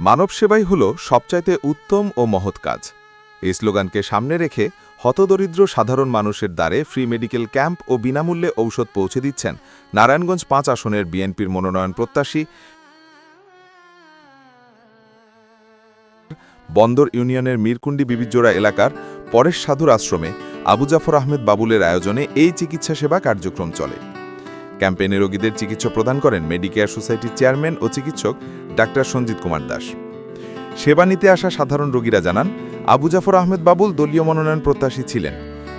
মানব সেবাই হল সবচাইতে উত্তম ও মহৎ কাজ। এই স্লোগানকে সামনে রেখে হতদরিদ্র সাধারণ মানুষের দ্বারে ফ্রি মেডিকেল ক্যাম্প ও বিনামূল্যে ঔষধ পৌঁছে দিচ্ছেন নারায়ণগঞ্জ ৫ আসনের বিএনপির মনোনয়ন প্রত্যাশী বন্দর ইউনিয়নের মিরকুন্ডি বিবিজোড়া এলাকার পরেশ সাধুর আশ্রমে আবু জাফর আহমেদ বাবুলের আয়োজনে এই চিকিৎসা সেবা কার্যক্রম চলে। ক্যাম্পেইনে রোগীদের চিকিৎসা প্রদান করেন মেডিকেয়ার সোসাইটির চেয়ারম্যান ও চিকিৎসক ডাক্তার সঞ্জিত কুমার দাস। সেবা নিতে আসা সাধারণ রোগীরা জানান, আবু জাফর আহমেদ বাবুল দলীয় মনোনয়ন প্রত্যাশী ছিলেন,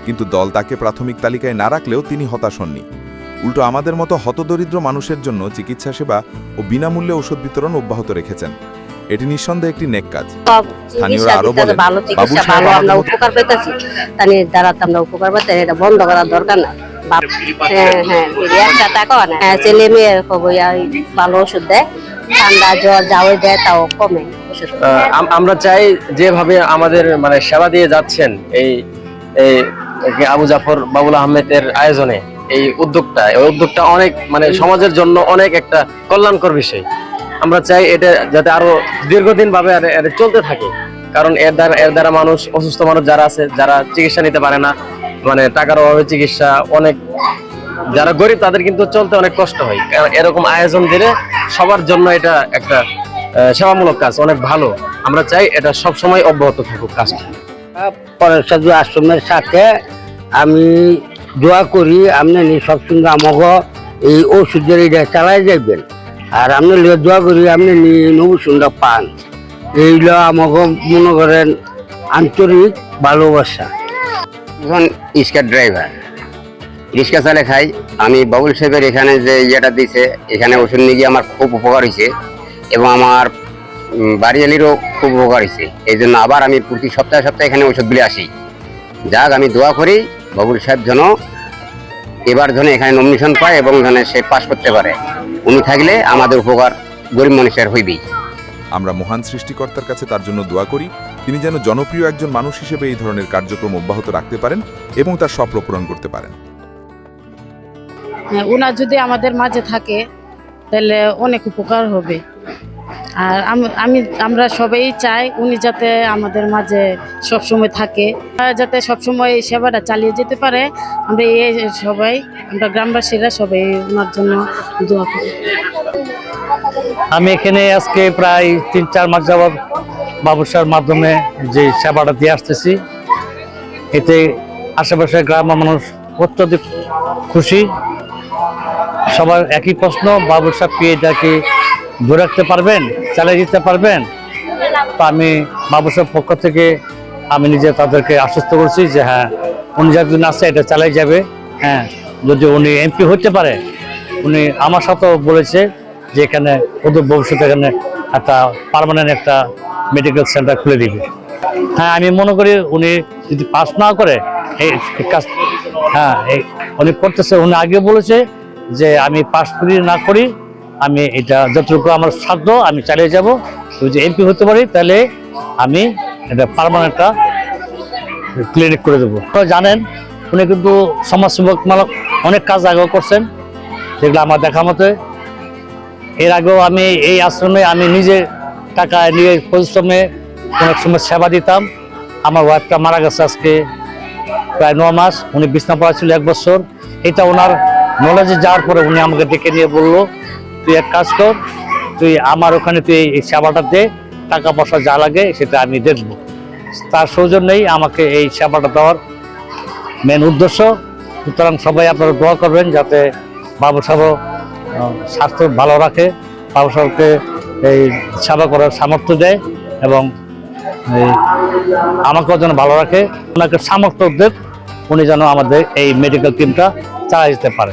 কিন্তু দল তাকে প্রাথমিক তালিকায় না রাখলেও তিনি হতাশ হননি। উল্টো আমাদের মতো হতদরিদ্র মানুষের জন্য চিকিৎসা সেবা ও বিনামূল্যে ওষুধ বিতরণ অব্যাহত রেখেছেন। এটি নিঃসন্দেহে একটি নেক কাজ। স্থানীয়রা আরো বলেন, বাবুল সাহেব আমরা উপকার পেতেছি, তাই দ্বারা আমরা উপকার পেতে এটা বন্ধ করার দরকার না। ছেলে মেয়ে ভালো ওষুধ দেয়, ঠান্ডা জ্বর যাওয়াই দেয়, তাও কমে। আমরা চাই যেভাবে আমাদের সেবা দিয়ে যাচ্ছেন এই আবু জাফর বাবুল আহমেদের আয়োজনে এই উদ্যোগটা অনেক সমাজের জন্য অনেক একটা কল্যাণকর বিষয়। আমরা চাই এটা যাতে আরো দীর্ঘদিন ভাবে চলতে থাকে, কারণ এর দ্বারা মানুষ, অসুস্থ মানুষ যারা আছে, যারা চিকিৎসা নিতে পারে না, টাকার অভাবে চিকিৎসা, অনেক যারা গরিব তাদের কিন্তু চলতে অনেক কষ্ট হয়। এরকম আয়োজন দিলে সবার জন্য এটা একটা সেবামূলক কাজ, অনেক ভালো। আমরা চাই এটা সব সময় অব্যাহত থাকুক কাজটা। পরেশ সাধু আশ্রমের সাথে আমি দোয়া করি আপনি সবসময় আমাকে এই ওষুধের এটা চালাই যাইবেন, আর আপনি দোয়া করি আপনি নবুসুন্দা পান। এইগুলো আমাকে মনে করেন আন্তরিক ভালোবাসা। এখন রিক্সা ড্রাইভার, রিক্সা চালে খাই। আমি বাবুল সাহেবের এখানে যে ইয়েটা দিছে, এখানে ওষুধ নিয়ে গিয়ে আমার খুব উপকার হয়েছে এবং আমার বাড়িয়ালিরও খুব উপকার হয়েছে। এই জন্য আবার আমি প্রতি সপ্তাহে সপ্তাহে এখানে ওষুধগুলি আসি। যাক, আমি দোয়া করি বাবুল সাহেব যেন এবার যেন এখানে নমিনেশন পায় এবং যেন সে পাশ করতে পারে। উনি থাকলে আমাদের উপকার গরিব মানুষের হইবেই। আমরা মহান সৃষ্টিকর্তার কাছে তার জন্য দোয়া করি, তিনি যেন জনপ্রিয় একজন মানুষ হিসেবে এই ধরনের কার্যক্রম অব্যাহত রাখতে পারেন এবং তার স্বপ্ন পূরণ করতে পারেন। ওনার যদি আমাদের মাঝে থাকে তাহলে অনেক উপকার হবে। আর আমরা সবাই চাই উনি যাতে আমাদের মাঝে সবসময় থাকে, যাতে সবসময় এই সেবাটা চালিয়ে যেতে পারে। আমরা আমরা গ্রামবাসীরা সবাই ওনার জন্য দোয়া করি। আমি এখানে আজকে প্রায় ৩-৪ মাস যাবৎ বাবুসার মাধ্যমে যে সেবাটা দিয়ে আসতেছি, এতে আশেপাশের গ্রামের মানুষ অত্যধিক খুশি। সবার একই প্রশ্ন, বাবুল সাহেব কি এটাকে ধরে রাখতে পারবেন, চালিয়ে দিতে পারবেন? তো আমি বাবুল সাহেব পক্ষ থেকে আমি নিজে তাদেরকে আশ্বস্ত করছি যে হ্যাঁ, উনি যতদিন আছে এটা চালাই যাবে। হ্যাঁ, যদি উনি এমপি হতে পারে, উনি আমার সাথেও বলেছে যে এখানে অদূর ভবিষ্যতে এখানে একটা পার্মানেন্ট একটা মেডিকেল সেন্টার খুলে দিবে। হ্যাঁ, আমি মনে করি উনি যদি পাস না করে এই কাজ, হ্যাঁ উনি করতেছে। উনি আগে বলেছে যে আমি পাস করি না করি, আমি এটা যতটুকু আমার সাধ্য আমি চালিয়ে যাব। যদি এমপি হতে পারি তাহলে আমি এটা পার্মানেন্ট একটা ক্লিনিক করে দেবো। জানেন, উনি কিন্তু সমাজসেবকমূলক অনেক কাজ আগেও করছেন, যেগুলো আমার দেখা মতে। এর আগেও আমি এই আশ্রমে আমি নিজে টাকা নিয়ে পরিশ্রমে অনেক সময় সেবা দিতাম। আমার ওয়াইফটা মারা গেছে আজকে প্রায় 9 মাস, উনি বিছনা পড়া ছিল 1 বছর। এটা ওনার নলেজে যাওয়ার পরে উনি আমাকে ডেকে নিয়ে বললো, তুই এক কাজ কর, তুই আমার ওখানে তুই এই সেবাটা দে, টাকা পয়সা যা লাগে সেটা আমি দেখবো। তার সৌজন্যেই আমাকে এই সেবাটা দেওয়ার মেন উদ্দেশ্য। সুতরাং সবাই আপনারা দোয়া করবেন যাতে বাবু সাহেব স্বাস্থ্য ভালো রাখে, বাবু সাহেবকে এই সেবা করার সামর্থ্য দেয় এবং আমাকেও যেন ভালো রাখে, ওনাকে সামর্থ্য দেব, উনি যেন আমাদের এই মেডিকেল টিমটা চালিয়ে যেতে পারে।